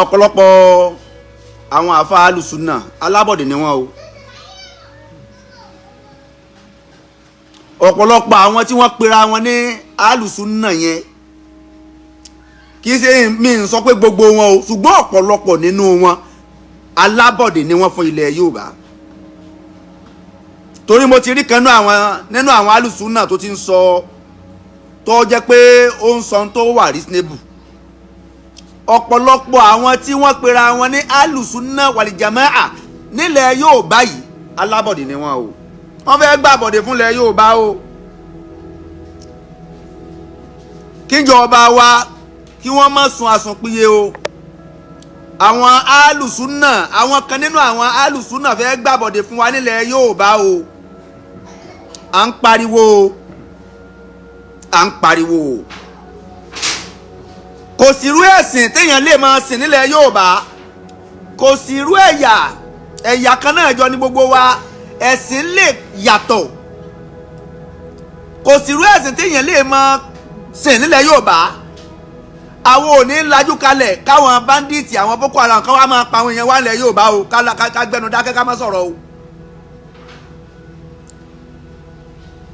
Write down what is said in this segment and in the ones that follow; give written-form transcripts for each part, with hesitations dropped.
ọ̀pọ̀lọpọ̀ àwọn àfa alùsùnà alábọ̀dé ni wọ́n o. ọ̀pọ̀lọpọ̀ àwọn tí wọ́n pera wọn ní alùsùnà yẹn kì í ṣe mi ń sọ pé gbogbo wọn o ṣùgbọ́n ọ̀pọ̀lọpọ̀ nínú wọn alábọ̀dé ni wọ́n fún ilẹ̀ Yorùbá. torí mo ti rí kan nínú àwọn alùsùnà tó ti ń sọ tó jẹ́ pé ó ń sọ tó wà reasonable. ọ̀pọ̀lọpọ̀ àwọn tí wọ́n pera wọn ní alùsùnà wàlìjàmáà nílẹ̀ Yorùbá yìí alábọ̀dé ni wọ́n o. wọ́n fẹ́ gbàbọ̀dé fúnlẹ̀ Yorùbá o. kíjọba wa kí wọ́n má sun àsùnpìyẹ o. àwọn alùsùnà àwọn kan nínú àwọn alùsùnà fẹ́ gbàbọ̀dé fún wa nílẹ̀ Yorùbá o. à ń pariwo o. à ń pariwo o. kò sí irú ẹ̀sìn téèyàn lè máa sìn nílẹ̀ Yorùbá kò sí irú ẹ̀yà kan náà jọ ní gbogbo wa ẹ̀sìn lè yàtọ̀ kò sí irú ẹ̀sìn téèyàn lè máa sìn nílẹ̀ Yorùbá àwọn ò ní lajú kalẹ̀ káwọn báńdíìtì àwọn Boko Haram kan wá máa pa àwọn èèyàn wá nílẹ̀ Yorùbá o ká gbẹnu dákẹ́ ká má sọ̀rọ̀ o.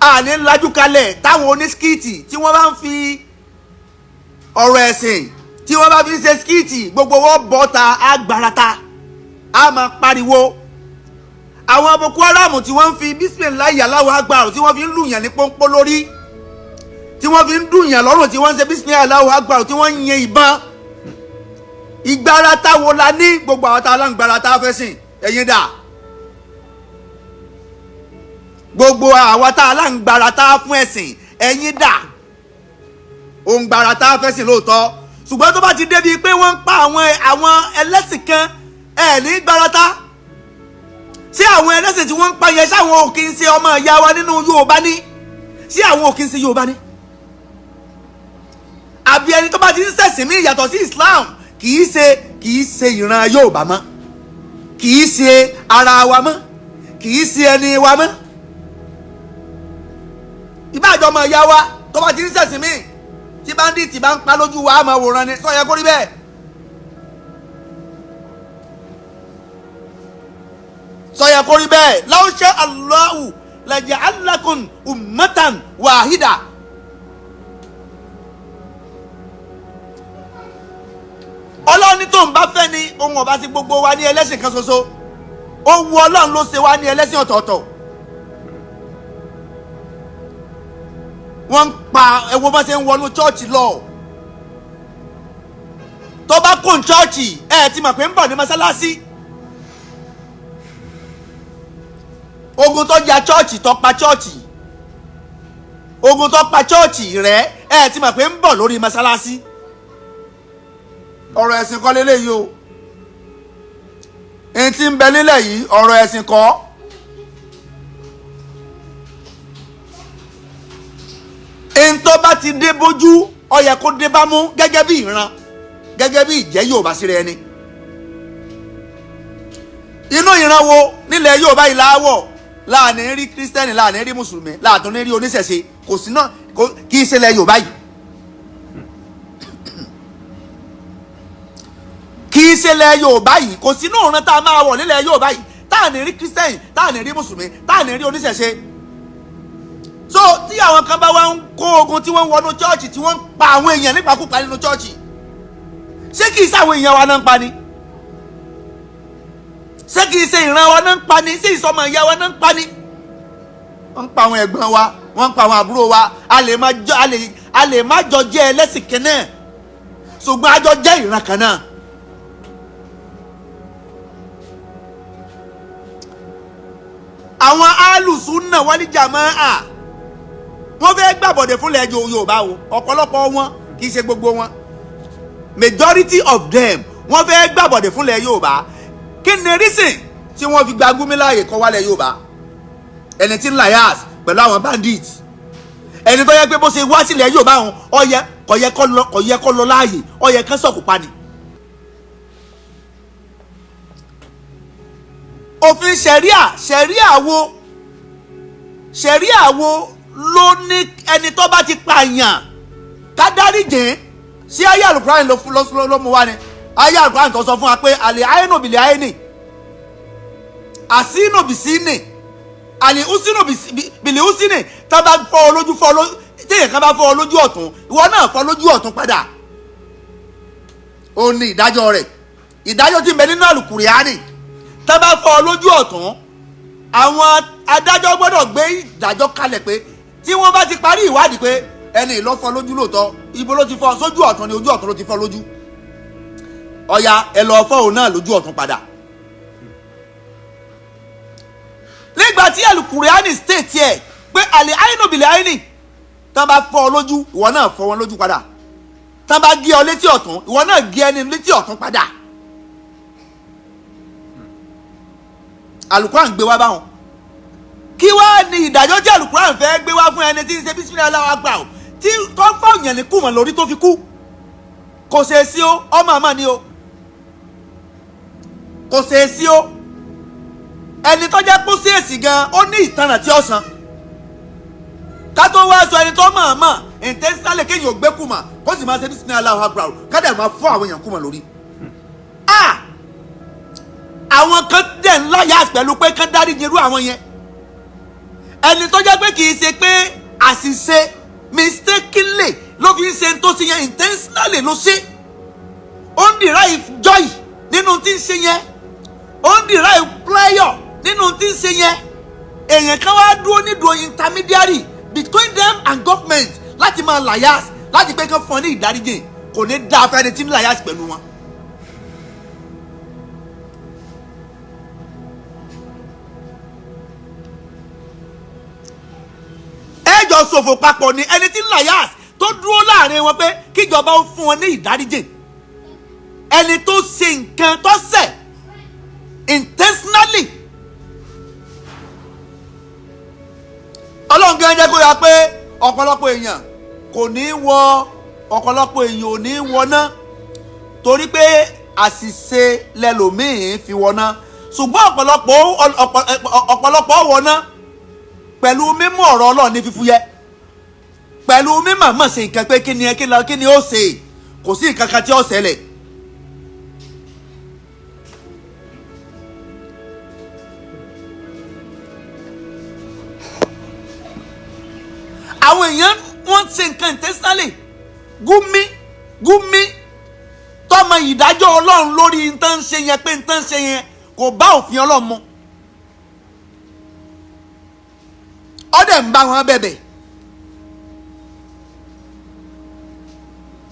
a ní lajú kalẹ̀ táwọn onískìtì tí wọ́n bá ń fi ọ̀rọ̀ ẹ̀sìn tí wọ́n bá fi ń ṣe skìtì gbogbo wọn bọ́ta agbárata a máa pariwo àwọn Boko Haram tí wọ́n ń fi bisimilayi Allahu Akbar tí wọ́n fi ń lùyàn ní pọ́npọ́ lórí tí wọ́n fi ń dùnyàn lọ́rùn tí wọ́n ń ṣe bisimilayi Allahu Akbar tí wọ́n ń yin ìbọn ìgbárata wo la ní gbogbo àwọn tá a láǹgbárata fẹ́ sìn ẹ̀yin dà gbogbo àwọn tá a láǹgbárata fún ẹ̀sìn ẹ̀yin dà òun gbàrà tá a fẹ́ sìn lóòótọ́ ṣùgbọ́n tó bá ti débi pé wọ́n ń pa àwọn ẹlẹ́sìn kan ẹ̀ ní gbàràtà sí àwọn ẹlẹ́sìn tí wọ́n ń pa yẹn sáwọn ò kì í ṣe ọmọ ìyá wa nínú Yorùbá ní sí àwọn ò kì í ṣe Yorùbá ní. àbí ẹni tó bá ti ń ṣẹ̀sìn mí yàtọ̀ sí Islam kì í ṣe ìran Yorùbá mọ́ kì í ṣe ara wa mọ́ kì í ṣe ẹni wa mọ́. ìbáàjọ́ ọmọ ìyá wa tó bá ti ń ṣẹ̀sìn mí tí báńdíìtì bá ń pa lójú wa máa wòran ni sọ yẹ kó rí bẹ́ẹ̀. sọ yẹ kó rí bẹ́ẹ̀ law sha Allahu laja'alakum ummatan wahida. ọlọ́run ní tó ń bá fẹ́ ni ohun ọba sí gbogbo wa ní ẹlẹ́sìn kan ṣoṣo ó wu ọlọ́run ló ṣe wá ní ẹlẹ́sìn ọ̀tọ̀ọ̀tọ̀. wọ́n ń pa ẹwọ́ bá ṣe ń wọnú chọ́ọ̀chì lọ tó bá kún chọ́ọ̀chì ti mọ̀ pé ń bọ̀ ní mọ́sálásí ogun tó ja chọ́ọ̀chì tó pa chọ́ọ̀chì ogun tó pa chọ́ọ̀chì rẹ̀ ti mọ̀ pé ń bọ̀ lórí mọ́sálásí ọ̀rọ̀ ẹ̀sìn kọ́ lélẹ́yìí o ẹni tí ń bẹ nílẹ̀ yìí ọ̀rọ̀ ẹ̀sìn kọ́. ẹni tó bá ti dé bójú ó yẹ kó dé bá mú gẹ́gẹ́ bí ìran gẹ́gẹ́ bí ìjẹ́ Yorùbá sí rẹ ni. inú ìran wo nílẹ̀ Yorùbá yìí láwọ̀ láàní rí kírísítẹ́nì láàní rí mùsùlùmí láàtún ní rí oníṣẹ̀ṣe kò sí náà kì í ṣe ilẹ̀ Yorùbá yìí. kì í ṣe ilẹ̀ Yorùbá yìí kò sí náà ìran tá a máa wọ̀ nílẹ̀ Yorùbá yìí táàní rí kírísítẹ́nì táàní rí mùsùlùmí táàní rí oníṣẹ̀ṣe. so tí àwọn kan bá wá ń kó ogun tí wọ́n ń wọnú chọ́ọ̀chì tí wọ́n ń pa àwọn èèyàn nípakúpa nínú chọ́ọ̀chì ṣé kìí ṣe àwọn èèyàn wa náà ń pa ni ṣé kìí ṣe ìran wa náà ń pa ni ṣé ìsọmọ ìyá wa náà ń pa ni wọ́n ń pa àwọn ẹ̀gbọ́n wa wọ́n ń pa àwọn àbúrò wa a lè má jọ jẹ́ ẹlẹ́sìn kan náà ṣùgbọ́n a jọ jẹ́ ìran kan náà. àwọn alùsùnà wal jamaa wọ́n fẹ́ gbàbọ̀dẹ̀ fúnlẹ̀ Yorùbá o ọ̀pọ̀lọpọ̀ wọn kì í ṣe gbogbo wọn majority of them wọ́n fẹ́ gbàbọ̀dẹ̀ fúnlẹ̀ Yorùbá kí ni reason tí wọ́n fi gba Gumi láàyè kọ́ wálẹ̀ Yorùbá ẹni tí ń layas pẹ̀lú àwọn bandits ẹni tó yẹ pé bó ṣe wá sílẹ̀ Yorùbá wọn kò yẹ kó lọ láàyè ó yẹ kán sọ̀kù pa ni. òfin ṣẹ̀ríà wo ló ní ẹni tó bá ti pààyàn ká dáríjìn sí ayé àlùkùránì ló mú wá ni ayé àgbà tó sọ fún wa pé àlè ayéno bìlẹ̀ ayéni àsínò bìsínì àlè úsínò bìlẹ̀ úsínì tá bá fọ́ ọ lójú téèyàn kan bá fọ́ ọ lójú ọ̀tún ìwọ náà fọ́ lójú ọ̀tún padà. Ó ní ìdájọ́ rẹ̀, ìdájọ́ tí ń bẹ nínú àlùkùránì. Tá bá fọ́ ọ lójú ọ̀tún àwọn adájọ́ gbọ́dọ̀ gbé ìdájọ́ kalẹ̀ pé tí wọ́n bá ti parí ìwádìí pé ẹni ló fọ́ lójú lóòótọ́, ibo ló ti fọ́ sójú ọ̀tún ni ojú ọ̀tún ló ti fọ́ lójú, ọ̀ya ẹ lọ fọ́ òun náà lójú ọ̀tún padà. Nígbà tí àlùkùránì state ẹ̀ pé àlè àìnòbìlẹ̀ àìní tá bá fọ́ ọ lójú ìwọ náà fọ́ wọn lójú padà, tá bá gé ọ létí ọ̀tún ìwọ náà gé ẹni létí ọ̀tún padà. Àlùkùránì gbé wá báwọn. Kí wá ní ìdájọ́ tí àlùkùránì fẹ́ gbé wá fún ẹni tí ń ṣe bísímìlá Allahu Akbar tí tó fọ́ òyìn ní kùmọ̀ lórí tó fi kú? Kò ṣe é sí o, ọmọ àmọ́ ni o. Kò ṣe é sí o. Ẹni tó jẹ́ pósí èsì gan ó ní ìtanràn tí ó san. Ká tó wá sọ ẹni tó mọ̀ àmọ́ intentionally kéèyàn ò gbé kùmọ̀ kó sì máa ṣe bísímìlá Allahu Akbar kádà máa fọ́ àwọn èèyàn kùmọ̀ lórí. Àwọn kan dẹ̀ ńlá yá pẹ̀lú pé kán dáríjì irú àwọn yẹn. Ẹni tó jẹ́ pé kì í ṣe pé àṣìṣe mistakenly ló fi ń ṣe tó ṣe yẹn intentionally ló ṣe. Ó ń derive joy nínú tí ń ṣe yẹn. Ó ń derive pleasure nínú tí ń ṣe yẹn. Èèyàn kan wá dúró nídùú intermediary between them and government láti máa layas láti pé kán fún ọ ní ìdáríjì kò ní dá afẹ́ni tí ń layas pẹ̀lú wọn. Ẹjọ́ ṣòfò papọ̀ ni ẹni tí ń layas tó dúró láàrin wọn pé kíjọba ó fún wọn ní ìdáríjì. Ẹni tó ṣe nǹkan tó ṣẹ̀ intentionally. Ọlọ́run gan jẹ́ kó yà pé ọ̀pọ̀lọpọ̀ èèyàn kò ní wọ ọ̀pọ̀lọpọ̀ èèyàn ò ní wọná torí pé àṣìṣe lẹ́lòmíì fi wọná ṣùgbọ́n ọ̀pọ̀lọpọ̀ wọná pẹ̀lú mímú ọ̀rọ̀ Ọlọ́run ní fífúyẹ́ pẹ̀lú mímọ̀ mọ̀ sí nǹkan pé kí ni ó ṣe kò sí nǹkan kan tí ó ṣẹlẹ̀. Àwọn èèyàn wọ́n ṣe nǹkan intentionally. Gumi tọmọ ìdájọ́ Ọlọ́run lórí nǹkan ṣe yẹn pé nǹkan ṣe yẹn kò bá òfin Ọlọ́run mu. Ọdẹ ń bá wọn bẹ̀bẹ̀.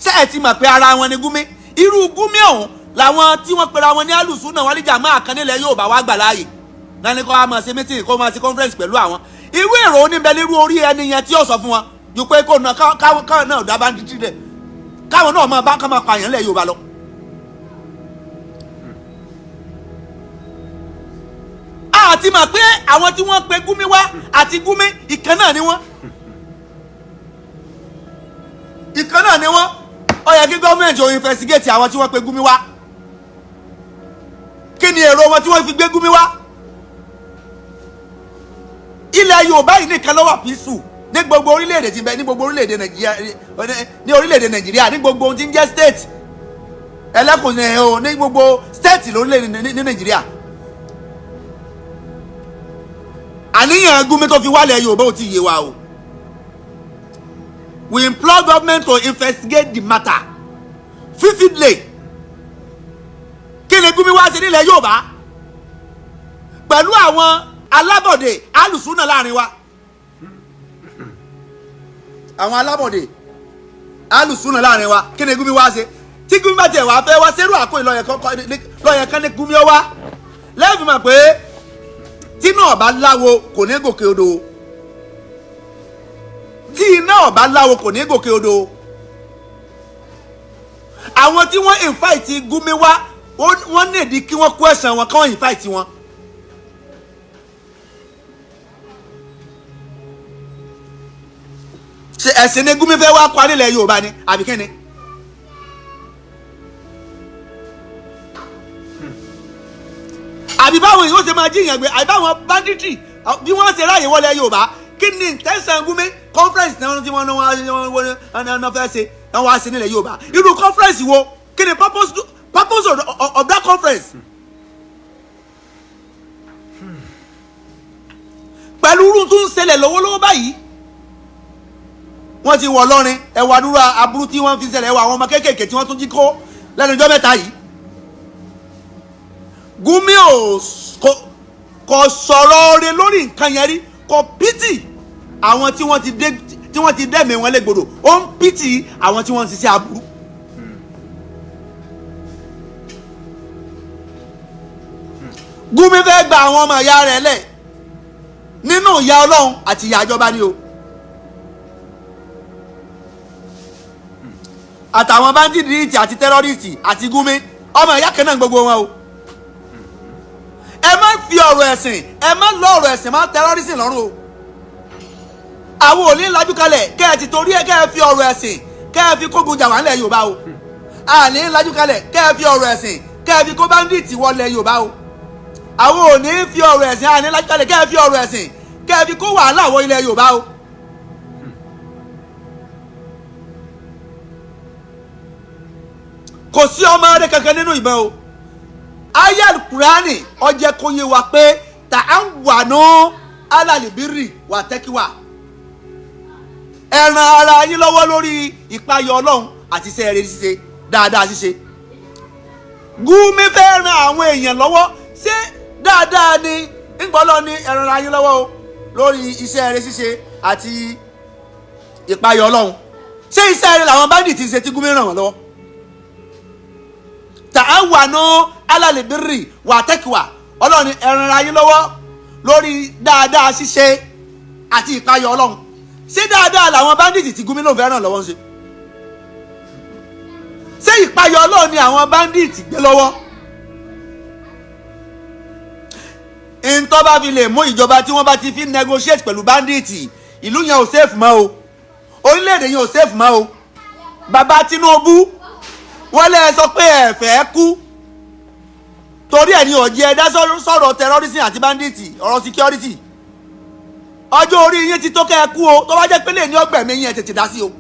Ṣé ẹ ti mọ̀ pé ara wọn ni Gumi? Irú Gumi ọ̀hún làwọn tí wọ́n pera wọn ní alùsùnà wal jamaa kan nílẹ̀ Yorùbá wá gbà láàyè. Nání kó wá máa ṣe meeting kó máa ṣe conference pẹ̀lú àwọn. Irú èrò oníbẹ̀ nírú orí ẹni yẹn tí yóò sọ fún wọn ju pé káwọn náà dá bá ń títí rẹ̀ káwọn náà máa bá ká máa pààyàn lẹ̀ Yorùbá lọ. Àti mà pé àwọn tí wọ́n pe Gumi wá àti Gumi ìkan náà ni wọ́n. Ìkan náà ni wọ́n. Ó yẹ kí gọ́ọ̀mẹ̀ntì ò investigate àwọn tí wọ́n pe Gumi wá. Kí ni èrò wọn tí wọ́n fi gbé Gumi wá? Ilẹ̀ Yorùbá yìí nìkan ló wà peaceful ní gbogbo orílẹ̀-èdè tí ń bẹ ní gbogbo orílẹ̀-èdè Nàìjíríà ní gbogbo ohun tí ń jẹ́ state ẹlẹ́kùnrin o ní gbogbo state lórílẹ̀-èdè ní Nàìjíríà. Àníyàn Gumi tó fi wálẹ̀ Yorùbá ò tí ì yé wa o. We implore government to investigate the matter vividly. Kí ni Gumi wá sí nílẹ̀ Yorùbá pẹ̀lú àwọn alábọ̀dé alùsùnà láàrin wa? Àwọn alábọ̀dé alùsùnà láàrin wa kí ni Gumi wá ṣe? Tí Gumi bá tiẹ̀ wá fẹ́ wá sẹ́rù àkóyè lọ́yẹ̀ kan ní Gumi ó wá lẹ́yìn fún mi pé tí iná ọ̀bá láwo kò ní gòkè odò. Tí iná ọ̀bá láwo kò ní gòkè odò. Àwọn tí wọ́n invite Gumi wá wọ́n nídìí kí wọ́n question wọn káwọn invite wọn. Ṣé ẹ̀sìn ni Gumi fẹ́ wá parí ilẹ̀ Yorùbá ni àbí kí ni? Àbí báwọn yóò ṣe máa jíyàn gbé àbí báwọn banditry bí wọ́n ṣe ráàyè wọlé Yorùbá kí ni intention Gumi conference náà tí wọ́n fẹ́ ṣe wọ́n wá sí nílẹ̀ Yorùbá irú conference wo kí ni purpose of that conference. pẹ̀lú irú tó ń ṣẹlẹ̀ lọ́wọ́lọ́wọ́ báyìí wọ́n ti wọ̀ lọ́rin ẹ̀wà dúró aburú tí wọ́n fi ṣẹlẹ̀ ẹ̀wà àwọn ọmọ kéékèèké tí wọ́n tún jí kó lẹ́nu ọjọ́ mẹ́ta yìí. Gumi kò sọ̀rọ̀ rẹ̀ lórí nǹkan yẹn rí, kò pítì àwọn tí wọ́n ti dẹ́mi wọn légbodò, ó ń pítì àwọn tí wọ́n ń ṣiṣẹ́ aburú. Gumi fẹ́ gba àwọn ọmọ ìyá rẹ̀ lẹ̀ nínú ìyà Ọlọ́run àti ìyà ìjọba ni o. àtàwọn bandits àti terrorists àti Gumi ọmọ ìyá kan náà gbogbo wọn o. ẹ má fi ọ̀rọ̀ ẹ̀sìn, ẹ má lọ ọ̀rọ̀ ẹ̀sìn má terrorism lọ́rùn o. àwọn ò ní lajú kalẹ̀ kẹ́ ẹ ti torí ẹ kẹ́ ẹ fi ọ̀rọ̀ ẹ̀sìn kẹ́ ẹ fi kógun jà wá nílẹ̀ Yorùbá o. a ní lajú kalẹ̀ kẹ́ ẹ fi ọ̀rọ̀ ẹ̀sìn kẹ́ ẹ fi kó bandits wọlé Yorùbá o. àwọn ò ní fi ọ̀rọ̀ ẹ̀sìn, a ní lajú kalẹ̀ kẹ́ ẹ fi ọ̀rọ̀ ẹ̀sìn kẹ́ ẹ fi kó wàhálà wọ ilẹ̀ Yorùbá o. kò sí ọmọ rẹ kankan nínú ìbọn o. ayal Kurani ó jẹ́ kó yé wa pé ta'awanu alal birri wa taqwa. ẹ ràn ara yín lọ́wọ́ lórí ìpayọ̀ Ọlọ́run àti iṣẹ́ rere ṣíṣe dáadáa ṣíṣe. Gumi fẹ́ ran àwọn èèyàn lọ́wọ́ ṣé dáadáa ni ńgbọ́lọ́ ni ẹ ràn ara yín lọ́wọ́ o lórí iṣẹ́ rere ṣíṣe àti ìpayọ̀ Ọlọ́run. ṣé iṣẹ́ rere làwọn bandits ti ṣe tí Gumi ràn wọ́n lọ́wọ́? ta'awanu alal birri wa taqwa. Ọlọ́run ẹ ràn ara yín lọ́wọ́ lórí dáadáa ṣíṣe àti ìpayọ̀ Ọlọ́run. ṣé dáadáa làwọn bandits tí Gumi ló fẹ́ ràn lọ́wọ́ ṣe? ṣé ìpayọ̀ Ọlọ́run ni àwọn bandits gbé lọ́wọ́? ntọ́ bá fi lè mú ìjọba tí wọ́n bá ti fi negotiate pẹ̀lú bandits, ìlú yẹn ò safe mọ́ o, orílẹ̀-èdè yẹn ò safe mọ́ o. bàbá Tinubu wọ́n lè sọ pé ẹ fẹ́ kú torí ẹ̀ ní ọ̀jẹ̀ ẹ̀dá sọ̀rọ̀ terrorism àti bandits, ọ̀rọ̀ security. ọjọ́ orí yín ti tó kẹ́ ẹ kú o, tó bá jẹ́ pé lè ní ọgbẹ̀mí yín ẹ tètè dá sí o.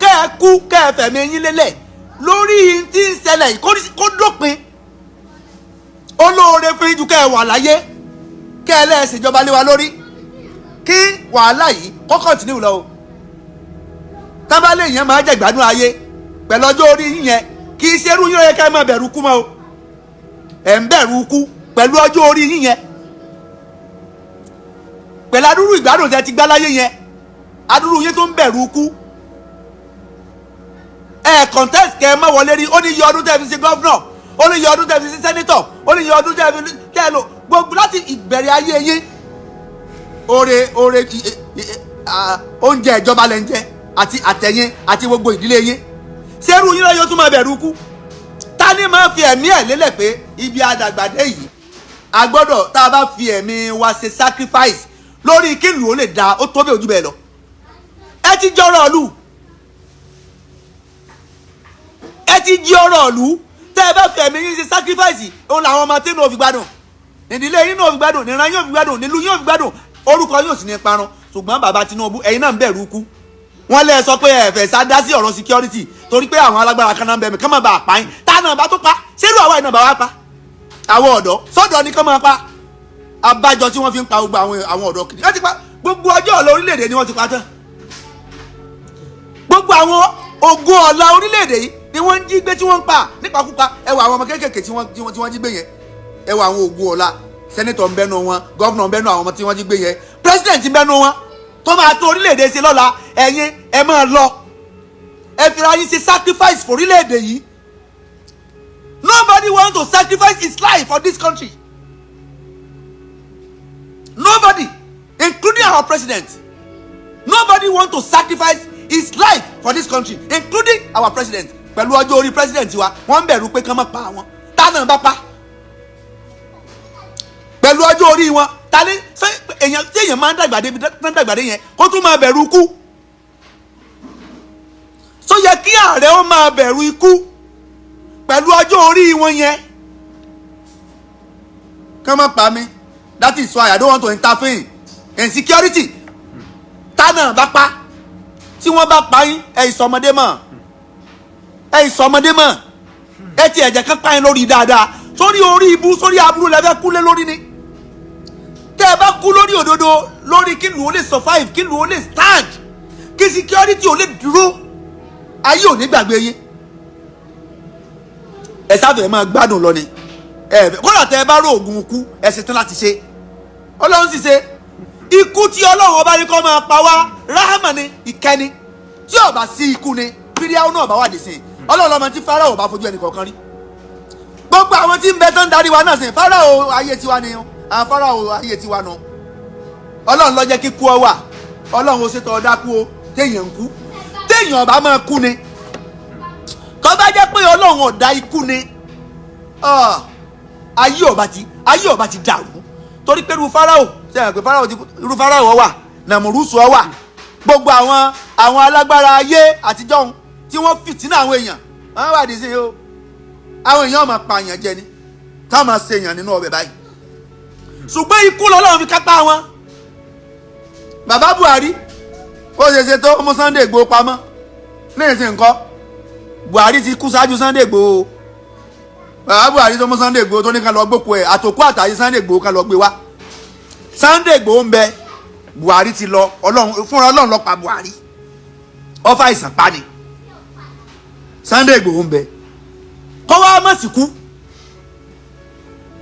kẹ́ ẹ kú kẹ́ ẹ fẹ̀mí yín lélẹ̀ lórí tí ń ṣẹlẹ̀ yìí kó dópin. olóore fún ìjú kẹ́ ẹ wà láyé kẹ́ ẹ lẹ́ẹ̀sì ìjọba lé wa lórí kí wàhálà yìí kó continue lọ o. tábàlẹ̀ yẹn máa jẹ́ ìgbádùn ayé pẹ̀lú ọjọ́ orí yín yẹn kì í ṣerú yín yẹ ká ẹ máa bẹ̀rù kú mọ́ o. ẹ̀ ń bẹ̀rù kú pẹ̀lú ọjọ́ orí yín yẹn, pẹ̀lú adúrú ìgbádùn tẹ́ ti gbá láyé yẹn, adúrú yín tó ń bẹ̀rù kú. contest kẹ́ ẹ má wọlé rí, ó ní iye ọdún tẹ́ fi ṣe gọ́fúnọ̀, ó ní iye ọdún tẹ́ fi ṣe sẹ́nítọ̀, ó ní iye ọdún tẹ́ fi tẹ́ lò gbogbo láti ìbẹ̀rẹ̀ ayé yín. oore oúnjẹ ìjọba lẹ́ ń jẹ àti àtẹ̀yìn àti gbogbo ìdílé yín. ṣerú yín lọ́yọ́ tún máa bẹ̀rù kú? ta ni máa fi ẹ̀mí ẹ̀ lélẹ̀ pé ibi àdàgbàdé yìí a gbọ́dọ̀ tá a bá fi ẹ̀mí wa ṣe sacrifice lórí kí ìlú ó lè da, ó tó bẹ́ẹ̀ ojú bẹ́ẹ̀ lọ. ẹ ti jẹ́ ọ̀rọ̀ ìlú, ẹ ti jí ọ̀rọ̀ ìlú. tẹ́ ẹ bá fi ẹ̀mí yín ṣe sacrifice, òun làwọn ọmọ tí inú ò fi gbádùn, ìdílé yín náà ò fi gbádùn, ìran yín ò fi gbádùn, nílùú yín ò fi gbádùn, orúkọ yín ò sì ní parun. ṣùgbọ́n bàbá Tinubu ẹ̀yin náà ń bẹ̀rù kú. wọ́n lè sọ pé ẹ fẹ́ sá dá sí ọ̀rọ̀ security torí pé àwọn alágbára kan náà ń bẹ̀ mí kán máa bá a pa yín. tá náà bá tó pa ṣérú àwa iná bá wá pa àwọn ọ̀dọ́ sọ́dọ̀ ni kán máa pa. abájọ tí wọ́n fi ń pa gbogbo àwọn ọ̀dọ́ kiri wọ́n ti pa gbogbo ọjọ́ ọ̀la orílẹ̀-èdè ni wọ́n ti pa tán. gbogbo àwọn ògo ọ̀la orílẹ̀-èdè yìí ni wọ́n ń jí gbé tí wọ́n ń pa nípakúpa. ẹ wo àwọn ọmọ kéékèèké tí wọ́n jí gbé yẹn, ẹ wo àwọn ògo ọ̀la, sẹ́nítọ̀ ń bẹ́nu wọn, gọ́vnọ̀ ń bẹ́nu àwọn ọmọ tí wọ́n jí gbé yẹn, pírẹ́sidẹ̀ntì ń bẹ́nu wọn tó máa tó orílẹ̀-èdè ṣe lọ́la. ẹ̀yin ẹ máa lọ ẹ fira yín ṣe sacrifice for orílẹ̀-èdè yìí. Nobody wants to sacrifice his life for this country. Nobody, including our president. Nobody wants to sacrifice his life for this country, including our president. Pẹ̀lú ọjọ́ orí president wa, wọ́n ń bẹ̀rù pé kán má pa àwọn. Tánà bá pa. Pẹ̀lú ọjọ́ orí wọn, tani èèyàn tí èèyàn máa ń dàgbàdé yẹn kó tún máa bẹ̀rù ikú. So yẹ kí ààrẹ ó máa bẹ̀rù ikú pẹ̀lú ọjọ́ orí wọn yẹn. Kán má pa mí. That is why I don't want to interfere in security. Tánà bá pa. Tí wọ́n bá pa yín, ẹ ìsọmọdé mọ̀. ẹ ìsọmọdé mọ̀. ẹ ti ẹ̀jẹ̀ kan pa yín lórí dáadáa sórí orí ibú sórí aburú lẹ́fẹ́ kú lé lórí ni tẹ́ ẹ bá kú lórí òdodo lórí kí lù ó lè survive kí lù ó lè stand kí security ó lè dúró ayé ò ní gbàgbé yín ẹ sáfẹ́ máa gbádùn lọ ni kódà tẹ́ ẹ bá rò oògùn ikú ẹ ṣetán láti ṣe ọlọ́run sì ṣe ikú tí ọlọ́run ọba ní kọ́ máa pa wá ráhámà ni ìkẹ́ni tí ó bá sí ikú ni fíríàwó náà bá wà dé sí i ọlọ́run ọmọ tí Fáráò bá fojú ẹnì kọ̀ọ̀kan rí gbogbo àwọn tí ń bẹ tán darí wa náà sìn Fáráò ayé tiwa ni àwọn Fáráò ayé tiwa nù ọlọ́run ló jẹ́ kí kú ọ wà ọlọ́run ó ṣètò ọ̀dá kú o téèyàn ń kú téèyàn ọba máa kú ni tó bá jẹ́ pé ọlọ́run ọ̀dá ikú ni ayé ọba ti dàrú torí pé irú Fáráò sẹ́yìn pé irú Fáráò wà Nàmúrúsù wà gbogbo àwọn alágbára ayé àtijọ́ tí wọ́n fìtínà àwọn èèyàn wọ́n wà dé sí i o àwọn èèyàn máa pa èèyàn jẹ ni táwọn máa ṣe èèyàn nínú ọbẹ̀ báyìí ṣùgbọ́n ikú lọ́lọ́run fi kápá wọn bàbá Buhari ó ṣe tó mú Sunday Igboho pamọ́ lẹ́yìn sí nǹkan Buhari ti kú ṣáájú Sunday Igboho bàbá Buhari tó mú Sunday Igboho tó ní ká lọ gbókò ẹ̀ àtòkú àtàyè Sunday Igboho ká lọ gbé wá Sunday Igboho ń bẹ Buhari ti lọ fúnra Ọlọ́run ló pa Buhari ọfà ìsàn pa ni Sunday Igboho ń bẹ kọ́ wá má sì kú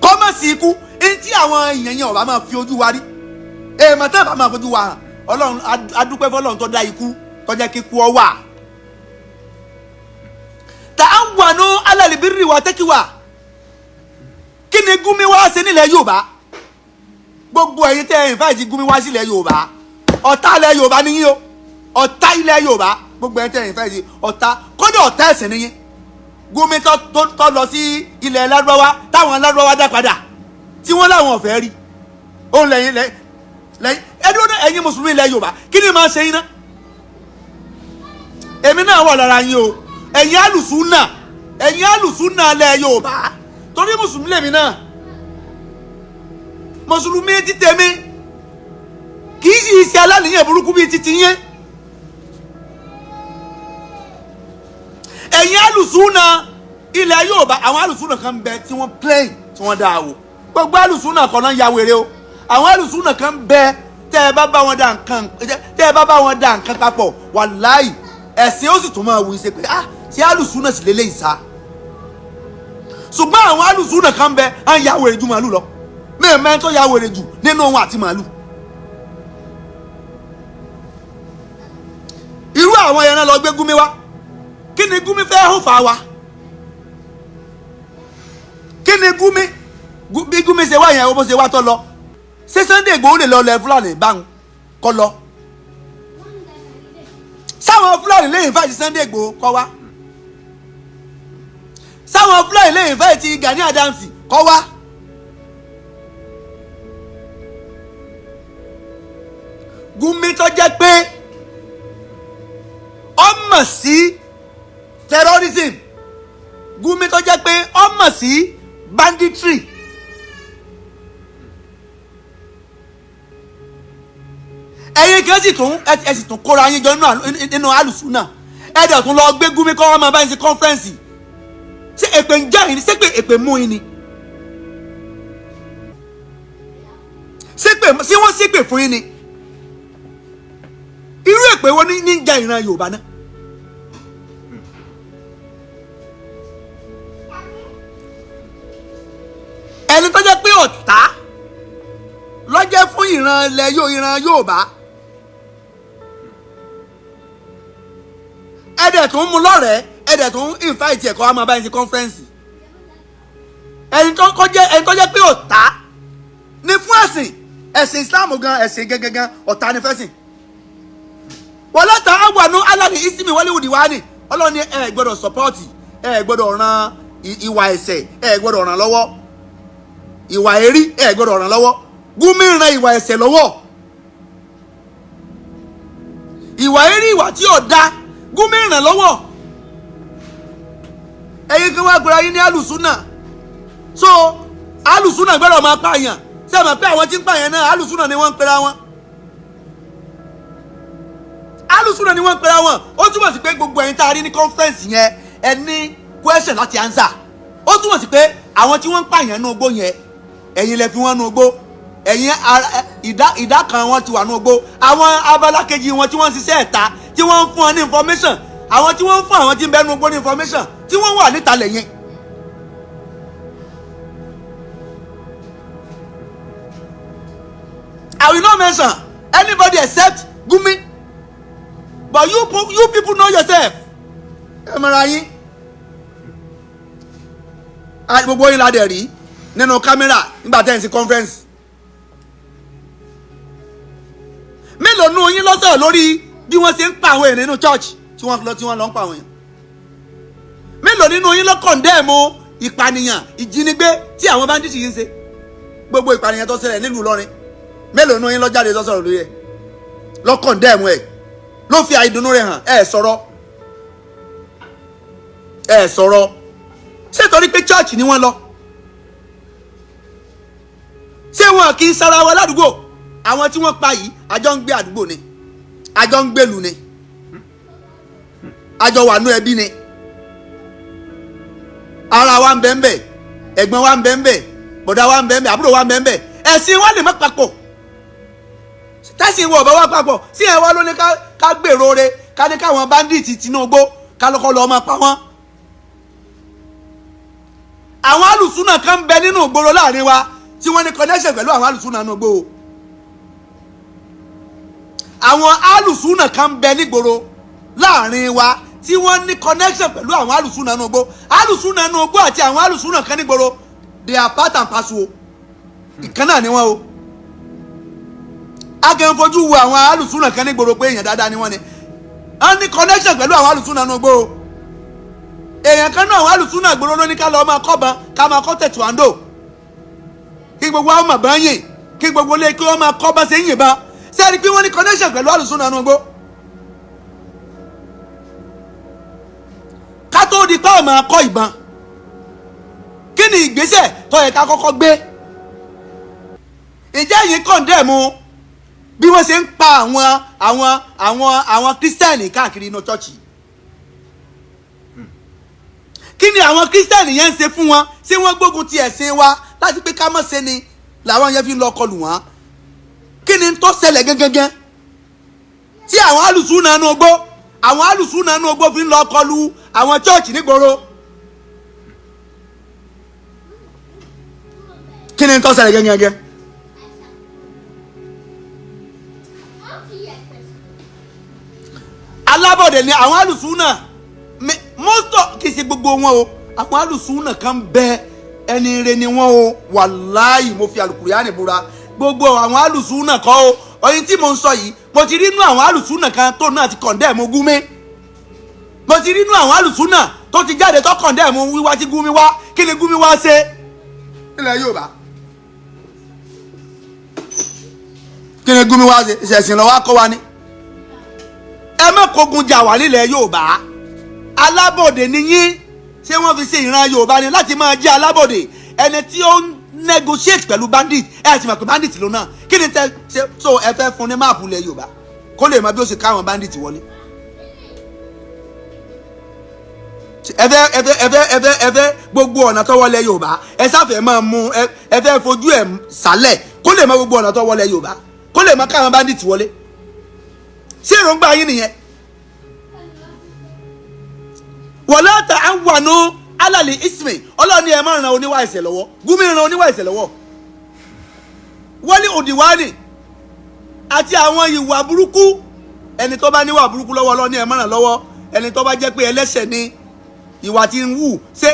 kọ́ má sì kú etí àwọn èèyàn yẹn ọba máa fi ojú wa rí èèmọ̀ tẹ́ bá máa fojú wa hàn Ọlọ́run adúpẹ́ fọlọ́run tó dá ikú tó jẹ́ kíkú ọ wà ta'awanu ala albirri wa taqwa kí ni Gumi wá ṣe nílẹ̀ Yorùbá gbogbo ẹ̀yin tẹ́ ẹ̀yin fáìtì Gumi wá sílẹ̀ Yorùbá ọ̀tá ilẹ̀ Yorùbá nìyí o ọ̀tá ilẹ̀ Yorùbá gbogbo ẹ̀yin tẹ́ ẹ̀yin fáìtì ọ̀tá kọ́dọ̀ ọ̀tá ẹ̀sìn nìyí Gumi tó lọ sí ilẹ̀ Lárúbáwá táwọn Lárúbáwá dá padà tí wọ́n láwọn ọ̀fẹ́ rí ó lẹ́yìn ẹdún ẹ̀yin mùsùlùmí ilẹ̀ Yorùbá kí ni máa ṣe yín ná èmi náà wà lára yín o ẹ̀yin alùsùnà ilẹ̀ Yorùbá torí mùsùlùmí lèmi náà mùsùlùmí ti tèmi kì í sì ṣe aláníyàn burúkú bíi titi yẹn ẹ̀yin alùsùnà ilẹ̀ Yorùbá àwọn alùsùnà kan bẹ tí wọ́n plain tí wọ́n dáa wò gbogbo alùsùnà kan náà ya wèrè o àwọn alùsùnà kan bẹ tẹ́ ẹ bá bá wọn dá nǹkan papọ̀ wàláì ẹ̀sìn ó sì tún máa wù í ṣe pé ṣé alùsùnà sì lélẹ́yìí sá ṣùgbọ́n àwọn alùsùnà kan bẹ à ń ya wèrè ju màálù lọ mẹ́ẹ̀mẹ́ tó ya wèrè jù nínú wọn àti màálù irú àwọn yẹn náà lọ gbé Gumi wá kí ni Gumi fẹ́ hó fà wá kí ni Gumi bí Gumi ṣe wá yẹn ó bó ṣe wá tó lọ ṣé Sunday Igboho lè lọ lẹ Fúlàní báwọn kọ lọ sáwọn Fúlàní lẹ́yìn fáìtì Sunday Igboho kọ wá sáwọn Fúlàní lẹ́yìn fáìtì Gani Adams kọ wá Gumi tó jẹ́ pé ọmọ sí terrorism Gumi tó jẹ́ pé ọmọ sí banditry ẹ̀yin kan sì tún kóra yín jọ nínú alùsùnà ẹ̀dẹ̀ tún lọ gbé Gumi kọ́ wọn máa bá yín sí kọ́nfẹ́rẹ́nsì ṣé èpè ń já yín ṣé pé èpè mú yín ni ṣé wọ́n ṣépè fún yín ni irú èpè wo ní ń ja ìran Yorùbá náà ẹni tó jẹ́ pé ọ̀tá lọ́jẹ́ fún ìran Yorùbá ẹ̀dẹ̀ tó ń mú lọ́rẹ̀ẹ́ ẹ̀dẹ̀ tó ń invite ẹ̀kọ́ wa máa bá yín sí conference ẹni tó jẹ́ pé ọ̀tá ní fún ẹ̀sìn Islam gan ẹ̀sìn gẹ́gẹ́gán ọ̀tá ní fẹ́sìn wala ta'awanu ala al-ismi wal-udwani Ọlọ́run ní ẹ gbọ́dọ̀ support ẹ gbọ́dọ̀ ran ìwà ẹ̀ṣẹ̀ ẹ gbọ́dọ̀ ràn lọ́wọ́ ìwà èrí ẹ gbọ́dọ̀ ràn lọ́wọ́ Gumi ran ìwà ẹ̀ṣẹ̀ lọ́wọ́ ìwà èrí ìwà tí ò da Gumi ràn lọ́wọ́ ẹ̀yin kan wá gbọ́dọ̀ yín ní alùsùnà so alùsùnà gbọ́dọ̀ máa pààyàn ṣé ẹ mọ̀ pé àwọn tí ń pààyàn náà alùsùnà ni wọ́n ń pera wọn alùsùnà ni wọ́n ń pera wọn ó túmọ̀ sí pé gbogbo ẹ̀yin tá a rí ní conference yẹn ẹ ní question láti answer. Ó túmọ̀ sí pé àwọn tí wọ́n ń pààyàn nínú igbó yẹn ẹ̀yin lẹ fi wọ́n nínú igbó, ẹ̀yin ìdá kan wọn ti wà nínú igbó, àwọn abala kejì wọn tí wọ́n ń ṣiṣẹ́ ẹ̀ta tí wọ́n ń fún wọn ní information, àwọn tí wọ́n ń fún àwọn tí ń bẹ nínú igbó ní information tí wọ́n wà níta lẹ́yìn. I will not mention anybody except Gumi, but you people know yourself. Ẹ mọ̀ra yín. Gbogbo yín la dẹ̀ rí nínú kámẹ́rà nígbà tẹ́ ẹ̀ ń ṣe conference. Mélòó nínú yín ló sọ̀rọ̀ lórí bí wọ́n ṣe ń pa àwọn èèyàn nínú church tí wọ́n lọ ń pa àwọn èèyàn? Mélòó nínú yín ló condemn ìpànìyàn ìjínigbé tí àwọn bandits yìí ń ṣe? Gbogbo ìpànìyàn tó ṣẹlẹ̀ nílùú Ìlọrin, mélòó nínú yín ló jáde tó sọ̀rọ̀ lórí ẹ̀? Ló condemn ẹ̀, ló fi àìdùnnú rẹ̀ hàn, ẹ̀ sọ̀rọ̀. Ṣé torí pé church ni wọ́n lọ? Ṣé wọn kì í sara wọn ládùúgbò? Àwọn tí wọ́n pa yìí àjọ ń gbé àdúgbò ni, àjọ ń gbèlú ni, àjọ wà nú ẹbí ni, ara wa ń bẹ ń bẹ, ẹ̀gbọ́n wa ń bẹ ń bẹ, bọ̀dá wa ń bẹ ń bẹ, àbúrò wa ń bẹ ń bẹ, ẹ̀sìn wa lè má papọ̀. Tẹ́sìn wọ̀ bá wá papọ̀ sí ẹ̀ wá ló ní ká gbèrò re ká ní káwọn bandits Tinubu ká lọ́kọ́ lọ́ọ́ máa pa wọ́n. Àwọn alùsùnà kan ń bẹ nínú ìgboro láàrin wa tí wọ́n ní connection pẹ̀lú àwọn alùsùnà nínú ìgboro. Àwọn alùsùnà kan ń bẹ nígboro láàrin wa tí wọ́n ní connection pẹ̀lú àwọn alùsùnà nínú ìgboro. Alùsùnà nínú ìgboro àti àwọn alùsùnà kan nígboro they are part and parcel o. Ìkan náà ni wọ́n o. A kàn fojú wo àwọn alùsùnà kan nígboro pé èèyàn dáadáa ni wọ́n ni. Wọ́n ní connection pẹ̀lú àwọn alùsùnà nínú ìgboro. Èèyàn kan náà àwọn alùsùnà ìgboro ló ní ká lọ́ọ́ máa kọ́ban ká máa kọ́ tẹ̀tùwándò. Kí gbogbo àwọn màbá yìn, kí gbogbo ilé kí wọ́n máa kọ́ban ṣe ń yìnbọn. Sẹ́ẹ̀rí pé wọ́n ní connection pẹ̀lú alùsùnà nínú ìgboro. Ká tó di pé ó máa kọ́ ìbọn. Kí ni ìgbésẹ̀ tó yẹ ká kọ́kọ́ gbé? Ǹjẹ́ yìí condemn bí wọ́n ṣe ń pa àwọn kírísítẹ́nì káàkiri inú chọ́ọ̀chì? Kí ni àwọn kírísítẹ́nì yẹn ń ṣe fún wọn? Ṣé wọ́n gbógun ti ẹ̀sìn wa láti pé ká má ṣe ni làwọn yẹn fi lọ kọlù wọn? Kí ni tó ṣẹlẹ̀ gangan tí àwọn alùsùnà nínú igbó fi ń lọ kọlù àwọn chọ́ọ̀chì nígboro? Kí ni tó ṣẹlẹ̀ gangan? Alábọ̀dé ni àwọn alùsùnà mọ́tò kì í ṣe gbogbo wọn o. Àwọn alùsùnà kan bẹ ẹni rẹ ni wọn o. Wàláhì mo fi àlùkùránì búra, gbogbo àwọn alùsùnà kọ́ o. Ọyìn tí mo ń sọ yìí mo ti rí inú àwọn alùsùnà kan tó náà ti condemn Gumi. Mo ti rí inú àwọn alùsùnà tó ti jáde tó condemn wíwá tí Gumi wá. Kí ni Gumi wá ṣe nílẹ̀ Yorùbá? Kí ni Gumi wá ṣe? Ìṣẹ̀sìn lọ́wọ́ akọ́ wa ni. Ẹ má kógun jà wá nílẹ̀ Yorùbá. Alábọ̀dé ni yín. Ṣé wọ́n fi ṣe ìran Yorùbá ni láti máa jẹ́ alábọ̀dé? Ẹni tí ó ń negotiate pẹ̀lú bandit, ẹ ti mọ̀ pé bandit ló náà. Kí ni tẹ ṣe so ẹ fẹ́ fún ní máàpù ilẹ̀ Yorùbá kó lè mọ bí ó ṣe káwọn bandit wọlé? Ẹ fẹ́ gbogbo ọ̀nà tó wọlé Yorùbá ẹ sáfẹ́ máa mú ẹ fẹ́ fojú ẹ̀ sálẹ̀ kó lè mọ gbogbo ọ̀nà tó wọlé Yorùbá kó lè mọ káwọn bandit wọlé. Ṣé èròǹgbà yín nìyẹn? Wala ta'awanu alali ismi. Ọlọ́run ni ẹ máa ran oníwà ẹ̀ṣẹ̀ lọ́wọ́. Gumi ran oníwà ẹ̀ṣẹ̀ lọ́wọ́. Wali òdìwánì àti àwọn ìwà burúkú. Ẹni tó bá níwà burúkú lọ́wọ́ Ọlọ́run ni ẹ máa ràn lọ́wọ́. Ẹni tó bá jẹ́ pé ẹlẹ́ṣẹ̀ ni ìwà tí ń wù, ṣé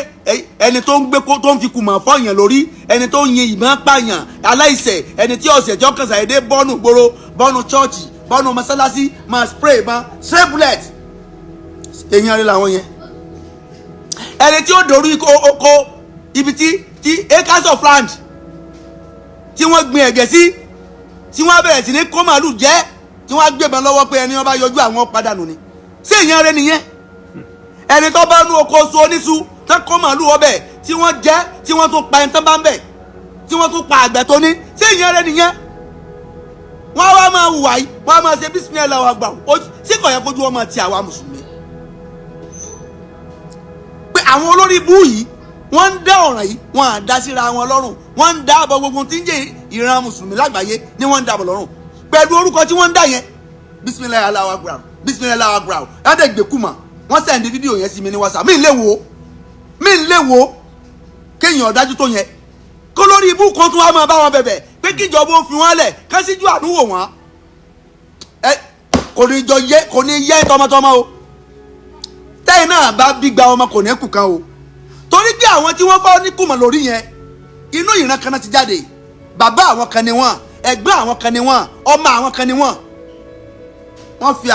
ẹni tó ń gbé tó ń fi kùmọ̀ fọ́yàn lórí, ẹni tó ń yin ìbọn pààyàn, aláìṣẹ̀, ẹni tí ọ̀sẹ̀ tí ọkàn ṣàyẹ̀dé bọ́ọ̀nù gbòòrò, bọ́ọ̀nù chọ́ọ̀chì, bọ́ọ̀nù mọ́sálásí, máa spray ìbọn, spray bullet. Èèyàn rẹ̀ làwọn yẹn. Ẹni tí ó dorí oko ibi tí acres of land tí wọ́n gbin ẹ̀gẹ́ sí, tí wọ́n bẹ̀rẹ̀ sí ní kó màálù jẹ́, tí wọ́n gbébọn lọ́wọ́ pé ẹni wọ́n bá yọjú àwọn padànù ni. Ṣé èèyàn rẹ̀ nìyẹn? Ẹni tó bá nú oko so oníṣu tán kó màálù ọbẹ̀ tí wọ́n jẹ́, tí wọ́n tún pa ẹni tán bá ń bẹ̀, tí wọ́n tún pa àgbẹ̀ tó ní. Ṣé èèyàn rẹ̀ nìyẹn? Wọ́n wá máa hùwà yìí, wọ́n á máa ṣe bísímìlà àgbà. Ṣé kò yẹ kójú wọn máa ti àwa mùsùlùmí? Pé àwọn olórí ibú yìí wọ́n ń dá ọ̀ràn yìí wọ́n á dá síra wọn lọ́rùn, wọ́n ń dá àbọ̀ gbogbo tí ń jẹ́ ìran mùsùlùmí lágbàáyé ni wọ́n ń dàbọ̀ lọ́rùn pẹ̀lú orúkọ tí wọ́n ń dá yẹn. bisimilayi Allahu Akbar, bisimilayi Allahu Akbar, láti gbẹ̀kúmọ̀ wọ́n sẹ́ndí fídíò yẹn sí mi ní WhatsApp. mi ń lè wo kéèyàn dájú tó yẹn kó lórí ibú kan tún wá máa bá wọn bẹ̀bẹ̀ pé kíjọba ó fi wọn lẹ̀ ká síjú àánú wò wọ́n. kò ní yẹ tọmọtọmọ o, tẹ́yìn náà bá bí gba ọmọ kò ní kù kan o, torí pé àwọn tí wọ́n fọ́ ní kùmọ̀ lórí yẹn inú ìran kan náà ti jáde. bàbá àwọn kan ni wọ́n, ẹgbẹ́ àwọn kan ni wọ́n, ọmọ àwọn kan ni wọ́n. wọ́n fi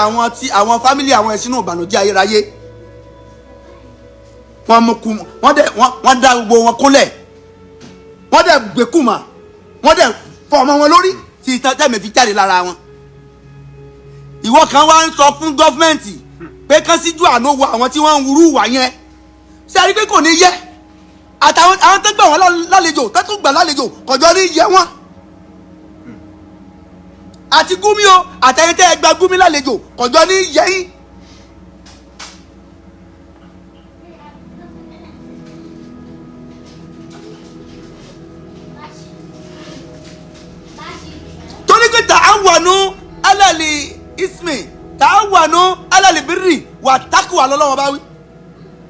àwọn fámìlì àwọn ẹ̀sìn náà ìbànújẹ́ ayérayé wọ́n mú kú, wọ́n dá gbogbo wọn kúnlẹ̀, wọ́n dẹ̀ gbé kùmọ̀, wọ́n dẹ̀ fọ́ ọmọ wọn lórí tí tẹ́mẹ̀ fi jáde lára wọn. ìwọ kan wá ń sọ fún gọ́fìmẹ̀ntì pé kán síjú àánú wo àwọn tí wọ́n ń wúrú wà yẹn, ṣe àrí pé kò ní yẹ àtàwọn tó gbà wọ́n lálejò tó tún gbà lálejò kọjọ́ ní yẹ wọ́n. àti Gumi o àtẹ̀yìn tẹ́ ẹ gba Gumi lálejò kọjọ́ ní yẹ yín. torí pé ta'awanu alali ismi ta'awanu alali birri wà taqwa lọ́lọ́wọ́ bá wí.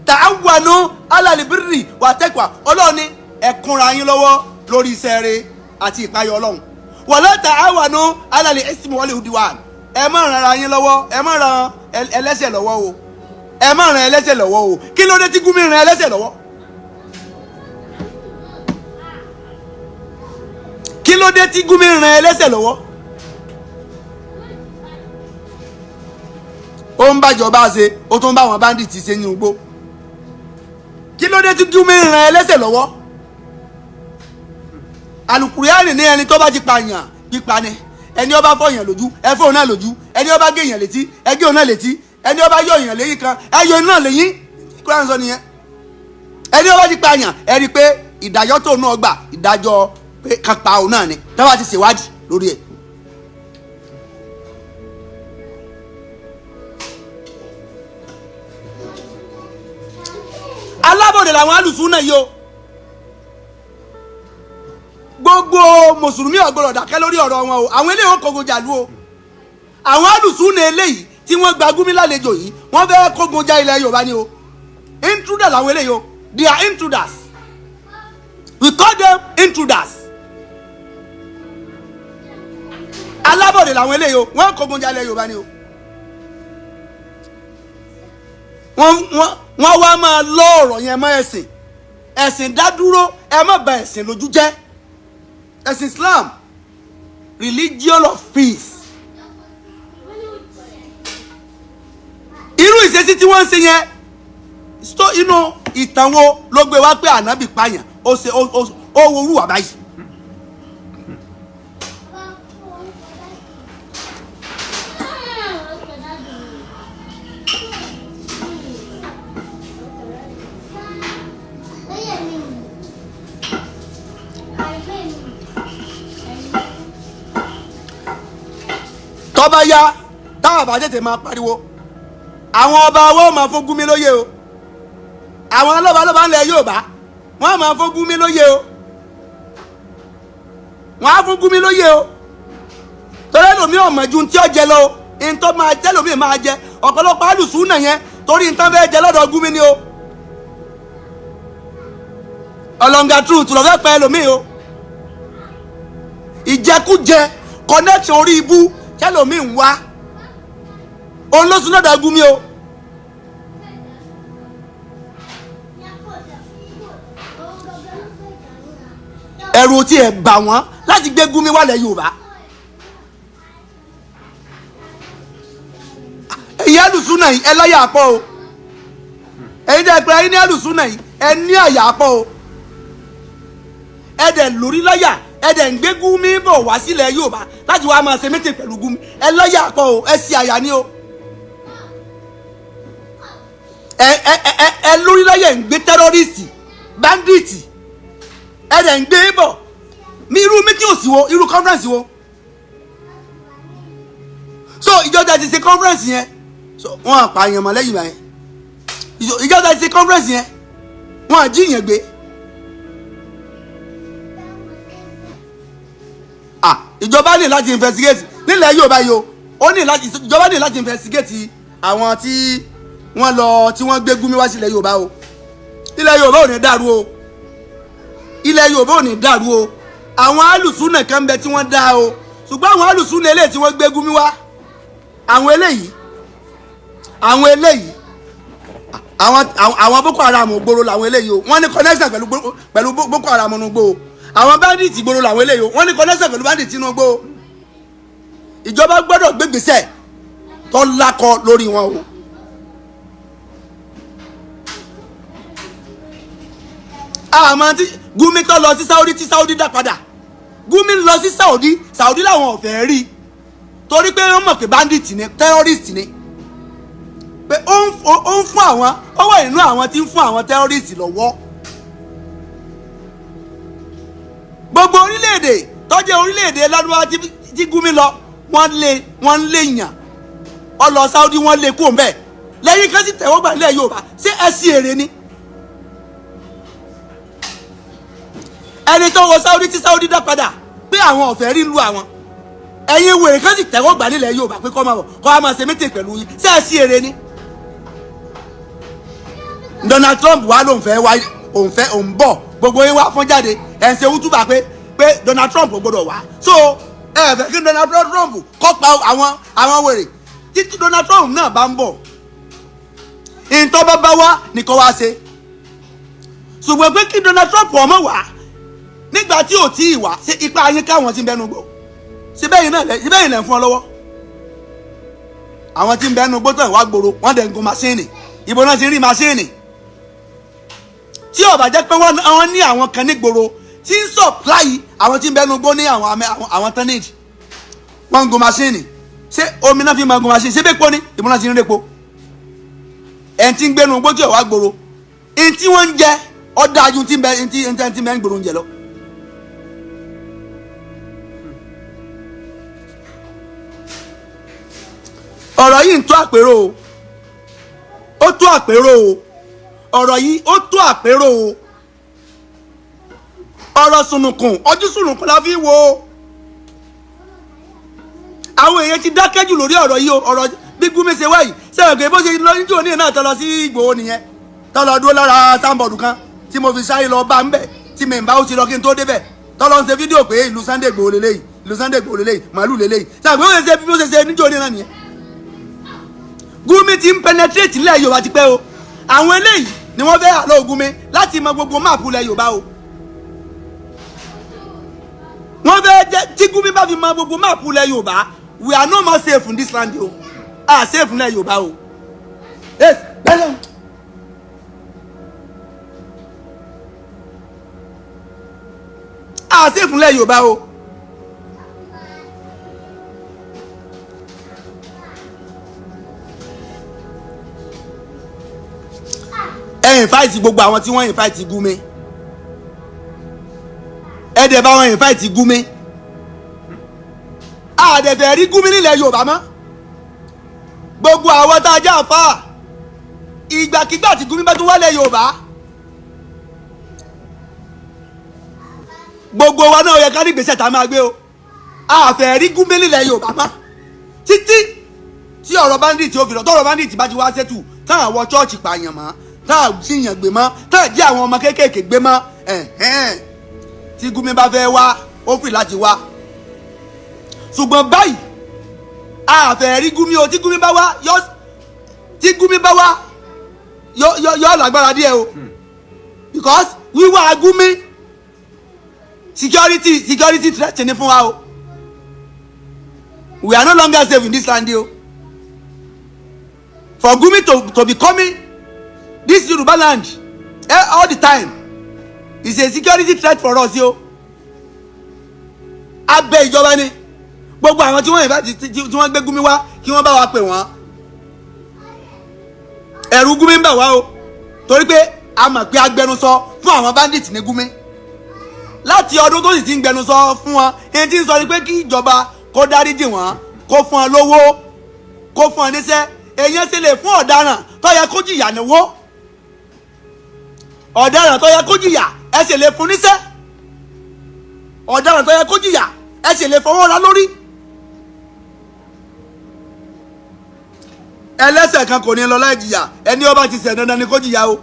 ta'awanu alali birri wà taqwa ọlọ́run ní ẹ kúnra yín lọ́wọ́ lórí iṣẹ́ rere àti ìpayọ̀ ọlọ́run. wala ta'awanu alali ismi wal udwan, ẹ má ran ara yín lọ́wọ́, ẹ má ran ẹlẹ́ṣẹ̀ lọ́wọ́ o, ẹ má ran ẹlẹ́ṣẹ̀ lọ́wọ́ o. kí ló dé tí Gumi ran ẹlẹ́ṣẹ̀ lọ́wọ́? kí ló dé tí Gumi ran ẹlẹ́ṣẹ̀ lọ́wọ́? ó ń bájọba ṣe, ó tún bá àwọn bandits ṣe ní ugbó. kí ló dé tí Gumi ran ẹlẹ́ṣẹ̀ lọ́wọ́? Alukuriani ní ẹni tó bá ti pààyàn pípa ni, ẹni ó bá fọyàn lójú ẹ fọ òun náà lójú, ẹni ó bá gé èèyàn létí ẹ gé òun náà létí, ẹni ó bá yọ èèyàn léyìn kan ẹ yọ náà léyìn. Kúránì sọ nìyẹn. ẹni ó bá ti pààyàn ẹ rí i pé ìdájọ́ tó náà gbà ìdájọ́ pé kan pa òun náà ni tó bá ti ṣèwádìí lórí ẹ̀. alábòde làwọn alùsùn náà yìí o, gbogbo mùsùlùmí ọ̀gbọ́dọ̀ dákẹ́ lórí ọ̀rọ̀ wọn o. àwọn eléyìí ó kógun jàlú o. àwọn alùsùn náà eléyìí tí wọ́n gba Gumi lálejò yìí wọ́n fẹ́ kógun já ilẹ̀ Yorùbá ni o. intruders làwọn eléyìí o, they are intruders, we call them intruders. alábòde làwọn eléyìí o, wọ́n kógun já ilẹ̀ Yorùbá ni o. wọ́n wá máa lọ ọ̀rọ̀ yẹn mọ́ ẹ̀sìn. ẹ̀sìn dádúró, ẹ má bà ẹ̀sìn lójú jẹ́. ẹ̀sìn Islam, religion of peace. irú ìṣesí tí wọ́n ń ṣe yẹn inú ìtàn wo ló gbé wá pé ànábì pààyàn ó worú wà báyìí. tọ́ba ya táwọn bá tètè máa pariwo àwọn ọba wọn máa fún Gumi lóye o, àwọn ọlọ́ba ńlẹ̀ Yorùbá wọ́n máa fún Gumi lóye o, wọ́n á fún Gumi lóye o. torí ẹlòmí ọmọ ju tí ó jẹ lọ o, ìntọ́ máa jẹ́ lòmí máa jẹ. ọ̀pọ̀lọpọ̀ alùsùn náà yẹn torí ìntàn fẹ́ jẹ lọ́dọ̀ Gumi ni o. ọlọ́ngà truth lọ́fẹ́ pẹ́ ẹlòmí o. ìjẹkújẹ connection orí ibú kẹlòmí ń wá òun ló sún lọ́dọ̀ Gumi o. ẹ̀rù tí ẹ̀ bà wọ́n láti gbé Gumi wálẹ̀ Yorùbá. ẹ̀yin alùsùn náà ẹ láyà àpọ̀ o, ẹ̀yin dẹ̀ pé ẹ̀yin ní alùsùn náà ẹ ní àyà àpọ̀ o. ẹ dẹ̀ lórí láyà, ẹ dẹ̀ ń gbé Gumi bọ̀ wá sílẹ̀ Yorùbá láti wá máa ṣe mítìn pẹ̀lú Gumi. ẹ láyà àpọ̀ o, ẹ sì àyà ni o. ẹ lórí láyà ń gbé tẹ́rọ́rìsì báńdíìtì ẹ dẹ̀ ń gbé bọ̀ ní irú mítìn òsì wo, irú conference wo. so ìjọba ti ṣe conference yẹn, so wọn àpààyàn mọ́ lẹ́yìn báyẹn. ìjọba ti ṣe conference yẹn wọn jíyàn gbé. Ìjọba ní láti investigate nílẹ̀ Yorùbá yìí o, ó ní láti ìjọba ní láti investigate àwọn tí wọ́n gbé Gumi wá sílẹ̀ Yorùbá o. Ilẹ̀ Yorùbá ò ní dàrú o, ilẹ̀ Yorùbá ò ní dàrú o. Àwọn alùsùnà kan bẹ tí wọ́n dá o, ṣùgbọ́n àwọn alùsùnà eléyìí tí wọ́n gbé Gumi wá, àwọn eléyìí àwọn Boko Haram gbòòrò làwọn eléyìí o, wọ́n ní connection pẹ̀lú Boko Haram nù gbòò. Àwọn bandits gbòòrò làwọn eléyìí o, wọ́n ní connection pẹ̀lú bandits nù gbòò. Ìjọba gbọ́dọ̀ gbégbèsè tó lákọ lórí wọn o. Àmọ́ tí Gumi tó lọ sí Saudi tí Saudi dá padà, Gumi lọ sí Saudi làwọn ò fẹ́ rí torí pé wọ́n mọ̀ pé bandit ni, terrorist ni, pé ó ń fún àwọn, ó wà nínú àwọn tí ń fún àwọn terrorist lọ́wọ́. Gbogbo orílẹ̀-èdè tó jẹ́ orílẹ̀-èdè ládùúgbò tí Gumi lọ wọ́n lé yàn, ó lọ Saudi wọ́n lé kó mbẹ́ lẹ́yìn kan sì tẹ̀wọ́ gbà nílẹ̀ Yorùbá. Ṣé ẹ sí èrè ni? Ẹni tó wọ Saudi tí Saudi dá padà pé àwọn ọ̀fẹ́ rí lu àwọn, ẹ̀yin wèrè kan sì tẹ̀wọ́ gbà nílẹ̀ Yorùbá pé kọ́ máa ṣe mítè pẹ̀lú yín. Ṣé ẹ sí èrè ni? Donald Trump wà ló ń fẹ́ wá, òun bọ̀ gbogbo yín wá fún jáde ẹ̀ ń ṣe wútúbà pé Donald Trump kò gbọdọ̀ wá. So ẹ fẹ́ kí Donald Trump kọ́ pa àwọn wèrè. Tí Donald Trump náà bá ń bọ̀, ìtọ́ bá wá nìkan wá ṣe. Ṣùgbọ́n pé kí Donald Trump ọmọ wá nígbà tí ò tí ì wá, ṣe ipa ayé káwọn tí ń bẹnu gbó, ṣe bẹ́yìn lẹ̀ ń fún ọ lọ́wọ́. Àwọn tí ń bẹnu gbó tán ìwà gbòòrò wọ́n dẹ̀ ń gun maṣíìnì, ìbò náà ti rí maṣíìnì. Tí ó bá jẹ́ pé wọ́n ní àwọn kan ní gbòòrò tí ń supply àwọn tí ń bẹnu gbó ní àwọn tonnage, wọ́n ń gun maṣíìnì. Ṣé omi náà fi máa gun maṣíìnì? Ṣé bẹ́ẹ̀ pọ́ ní ìbò náà ti rí epo? Ẹni tí ń gbẹnu gbó tí ò wá gbòòrò, ẹni tí wọ́n ń jẹ ọ̀dà ju tí ń bẹ ń gbòòrò ń jẹ lọ. Ọ̀rọ̀ yìí ń tó àpérò o, ó tó àpérò o, ọ̀rọ̀ yìí ó tó àpérò o. Ọ̀rọ̀ sùnùkùn, ojú sùnùkùn la fi wo o. Àwọn èèyàn ti dákẹ́ jù lórí ọ̀rọ̀ yìí o. Ọ̀rọ̀ bí Gumi ṣe wáyìí sẹ́wọ̀n pé bó ṣe lọ níjó òní náà tó lọ sí Ìgbòho nìyẹn, tó lọ dúró lára sáńbọ̀dù kan tí mo fi sáré lọ bá ń bẹ̀ tí mẹ̀mbá ó ti lọ kí n tó débẹ̀, tó lọ ń ṣe fídíò pé ìlú Sunday Ìgbòho lélẹ́yìí, ìlú Sunday Ìgbòho lélẹ́yìí, màálù lélẹ́yìí. Sẹ́wọ̀n pé bó ṣe ṣe níjó òní náà nìyẹn. Gumi ti ń penetrate nílẹ̀ Yorùbá ti pẹ́ o. Àwọn eléyìí ni wọ́n fẹ́ àlọ́ Gumi láti mọ gbogbo máàpù ilẹ̀ Yorùbá o. Wọ́n fẹ́ jẹ́ tí Gumi bá fi mọ gbogbo máàpù ilẹ̀ Yorùbá, we are no more safe in this land o. A safe nílẹ̀ Yorùbá o. A safe nílẹ̀ Yorùbá o. Ẹ invite gbogbo àwọn tí wọ́n invite Gumi, ẹ dẹ̀ bá wọn invite Gumi. A dẹ̀ fẹ́ rí Gumi nílẹ̀ Yorùbá mọ́. Gbogbo àwọn tá a jẹ́ àfáà, ìgbàkigbà tí Gumi bá tún wálẹ̀ Yorùbá, gbogbo wa náà yẹ ká ní ìgbésẹ̀ tá a máa gbé o. A fẹ́ rí Gumi nílẹ̀ Yorùbá mọ́ títí tí ọ̀rọ̀ bandit ó fi lọ. Tọ́rọ̀ bandit bá ti wá sẹ́tù táwọn wọ chọ́ọ̀chì pààyàn mọ́, táà jíyàn gbé mọ́, táà jí àwọn ọmọ kéékèèké gbé mọ́, tí Gumi bá fẹ́ wá ó free láti wá. Ṣùgbọ́n báyìí a fẹ́ rí Gumi o. Tí Gumi bá wá yọ lágbára díẹ̀ o, because wíwá Gumi security threat ni fún wa o. We are no longer safe in this land o. For Gumi to be coming this Yoruba land all the time is a security threat for us yo. Abẹ́ ìjọba ni gbogbo àwọn tí wọ́n gbé Gumi wá kí wọ́n bá wa pè wọ́n. Ẹ̀rù Gumi ń bà wá o, torí pé a mọ̀ pé agbẹnusọ fún àwọn bandit ní Gumi láti ọdún tó sì ti ń gbẹnusọ fún wọn. Èyí tí ń sọ ni pé kí ìjọba kó dáríjì wọ́n, kó fún ọ lówó, kó fún ọ níṣẹ́. Èyàn ṣe lè fún ọ̀daràn tó yẹ kó jìyà níwó. ọ̀daràn tó yẹ kó jìyà ẹ sì lè fún níṣẹ́, ọ̀daràn tó yẹ kó jìyà ẹ sì lè fọwọ́ ra lórí. ẹlẹ́ṣẹ̀ kan kò ní lọ láì jìyà, ẹni ó bá ti ṣẹ̀ dandan ni kó jìyà o.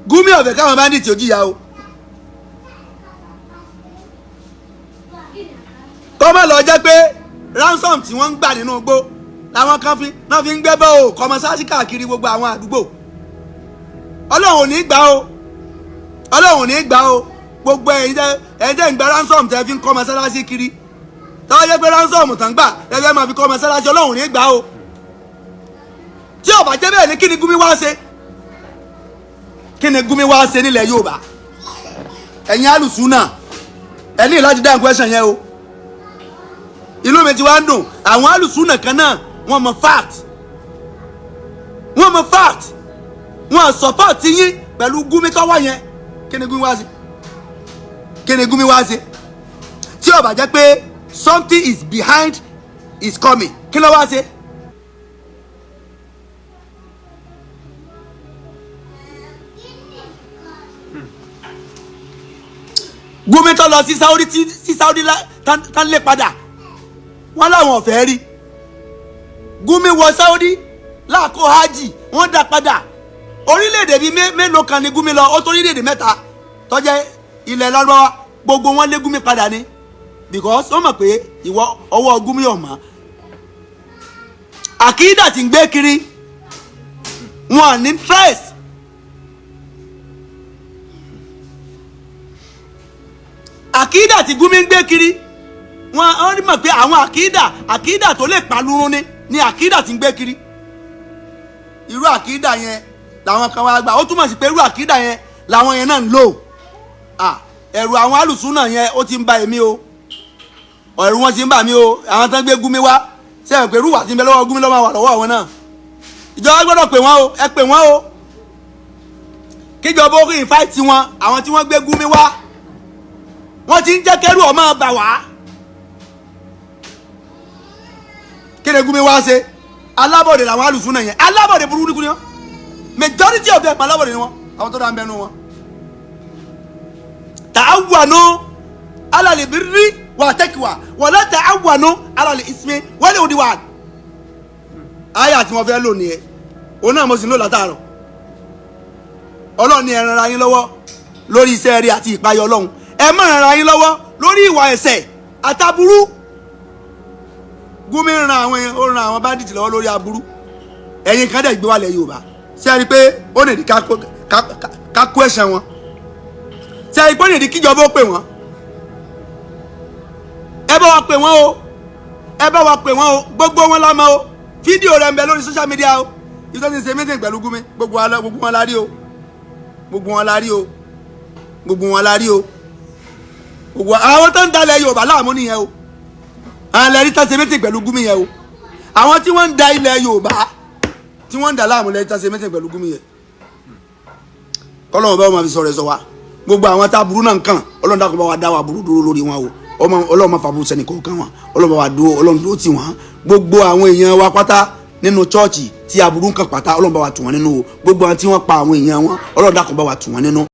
Gumi ọ̀fẹ́ káwọn bandit ó jìyà o. kọ́mọ̀ lọ jẹ́ pé ransom tí wọ́n ń gbà nínú igbó làwọn kan fi ń gbé bọ́ o kọ́mọ́sáàsì káàkiri gbogbo àwọn àdúgbò. Ọlọ́run ò ní gbà o, Ọlọ́run ò ní gbà o. gbogbo ẹ̀jẹ̀ ń gba ransom tẹ́ fi ń kọ́mọ́sáàsì kiri tọ́wọ́ jẹ́ pé ransom tán gbà ẹgbẹ́ máa fi kọ́mọ́sáàsì, Ọlọ́run ò ní gbà o. tí ó bá jẹ́ bẹ́ẹ̀ ni kí ni Gumi wá ṣe? kí ni Gumi wá ṣe nílẹ̀ Yorùbá? ẹ̀yin alùsùnà ẹ ní láti dáhùn question yẹn o. ìlú mi ti wá ń dùn, àwọn alùsùnà kan náà wọ́n mọ fact, wọ́n support yín pẹ̀lú Gumi tó wá yẹn. kí ni Gumi wá ṣe? kí ni Gumi wá ṣe? tí ó bá jẹ́ pé something is behind is coming, kí ló wá ṣe? Gumi tó lọ sí Saudi tán lé padà wọ́n láwọn ọ̀fẹ́ rí. Gumi wọ Saudi láàkó hajj wọ́n dá padà. orílẹ̀-èdè bíi mélòó kan ni Gumi lọ, ó tó orílẹ̀-èdè mẹ́ta tó jẹ́ ilẹ̀ Lárúbáwá, gbogbo wọn lé Gumi padà ni because wọ́n mọ̀ pé ìwọ ọwọ́ Gumi ọ̀mọ́. àkídà tí ń gbé kiri wọn ní trace. àkídà tí Gumi ń gbé kiri wọ́n rí mọ̀ pé àwọn àkídà tó lè palúrun ni àkídà tí ń gbé kiri. irú àkídà yẹn làwọn kan wá gbà, ó túmọ̀ sí pé irú àkídà yẹn làwọn yẹn náà ń lò. ẹ̀rù àwọn alùsùnà yẹn ó ti ń ba èmi o, ẹ̀rù wọn ti ń bà mí o. àwọn tán gbé Gumi wá sẹ́yìn pé irú wà tí ń bẹ lọ́wọ́ Gumi lọ́wọ́ wà lọ́wọ́ àwọn náà. ìjọba gbọ́dọ̀ pè wọ́n o, ẹ pè wọ́n o. kíjọba ó rí ìfáìtì wọn, àwọn tí wọ́n gbé Gumi wá wọ́n ti ń jẹ́ kẹ́rù ọmọ bà wá. kí ni Gumi wá ṣe? alábọ̀dé làwọn alùsùnà yẹn, alábọ̀dé burúkú ni wọ́n, majority of them alábọ̀dé ni wọ́n, àwọn tó dá ń bẹnu wọn. ta'awwanu ala al-birri wa taqwa wa la ta'awwanu ala al-ismi wal udwan. àyà tí wọ́n fẹ́ lò nìyẹn, òun náà mo sì ń lò látàárọ̀. Ọlọ́run ní ẹ ràn ara yín lọ́wọ́ lórí iṣẹ́ rí àti ìpayọ̀ Ọlọ́run, ẹ má ràn ara yín lọ́wọ́ lórí ìwà ẹ̀ṣẹ̀ àtàbúrú. Gumi ran àwọn bandit lọ́wọ́ lórí aburú, ẹ̀yin kan dẹ̀ gbé wálẹ̀ Yorùbá. ṣé ẹ rí i pé ó lè di ká kó ẹ̀ṣẹ̀ wọn? ṣé ẹ rí i pé ó lè di kíjọba ó pè wọ́n? ẹ bá wa pè wọ́n o, ẹ bá wa pè wọ́n o, gbogbo wọn la mọ̀ o. fídíò rẹ̀ ń bẹ lórí social media o. ìtọ́ ti ṣe meeting pẹ̀lú Gumi, gbogbo wọn la rí o, gbogbo wọn la rí o, gbogbo wọn la rí o. gbogbo àwọn tó ń dalẹ̀ Yorùbá láàmú nìyẹn o. àwọn lẹ́rí tá ṣe meeting pẹ̀lú Gumi yẹn o. àwọn tí wọ́n ń da ilẹ̀ Yorùbá tí wọ́n ń dà láàmú lẹ́rí tá ṣe meeting pẹ̀lú Gumi yẹn. Ọlọ́run bá wọn máa fi sọ̀rọ̀ ẹ̀ sọ wa. gbogbo àwọn tá burú náà kàn, Ọlọ́run dákun bá wa dá wa burú dúró lórí wọn o. Ọlọ́run máa fa burú sẹ́ni kọ̀ọ̀kan wọn, Ọlọ́run bá wa dúró, Ọlọ́run dúró tì wọ́n. gbogbo àwọn èèyàn wa pátá nínú chọ́ọ̀chì tí aburú ń kàn pátá, Ọlọ́run bá wa tù wọ́n nínú o. gbogbo àwọn tí wọ́n pa àwọn èèyàn wọn, Ọlọ́run dákun bá wa tù wọ́n nínú.